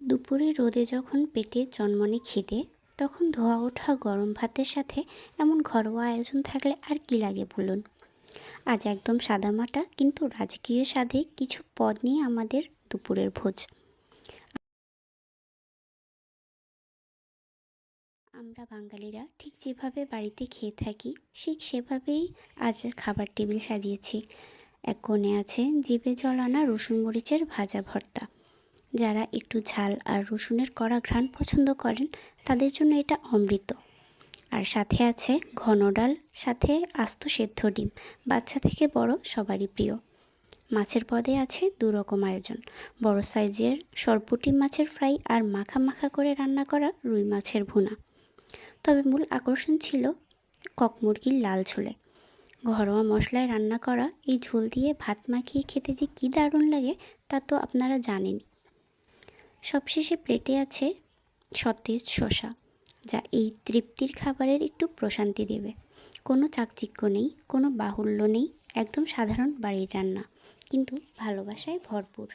দুপুরে রোদে যখন পেটে জন্মনে খিদে, তখন ধোয়া ওঠা গরম ভাতের সাথে এমন ঘরোয়া আয়োজন থাকলে আর কি লাগে বলুন। আজ একদম সাদামাটা কিন্তু রাজকীয় স্বাদে কিছু পদ নিয়ে আমাদের দুপুরের ভোজ। আমরা বাঙালিরা ঠিক যেভাবে বাড়িতে খেয়ে থাকি, ঠিক সেভাবেই আজ খাবার টেবিল সাজিয়েছি। এক কোণে আছে জিভে জল আনা রসুন মরিচের ভাজা ভর্তা। যারা একটু ঝাল আর রসুনের কড়া ঘ্রাণ পছন্দ করেন, তাদের জন্য এটা অমৃত। আর সাথে আছে ঘন ডাল, সাথে আস্ত সেদ্ধ ডিম। বাচ্চা থেকে বড় সবারই প্রিয়। মাছের পদে আছে দুরকম আয়োজন, বড় সাইজের সরপুঁটি মাছের ফ্রাই আর মাখা মাখা করে রান্না করা রুই মাছের ভুনা। তবে মূল আকর্ষণ ছিল কক মুরগির লাল ঝোলে। ঘরোয়া মশলায় রান্না করা এই ঝোল দিয়ে ভাত মাখিয়ে খেতে যে কী দারুণ লাগে, তা তো আপনারা জানেনই। সবশেষে প্লেটে আছে সতেজ শসা, যা এই তৃপ্তির খাবারের একটু প্রশান্তি দেবে। কোনো চাকচিক্য নেই, কোনো বাহুল্য নেই, একদম সাধারণ বাড়ির রান্না, কিন্তু ভালোবাসায় ভরপুর।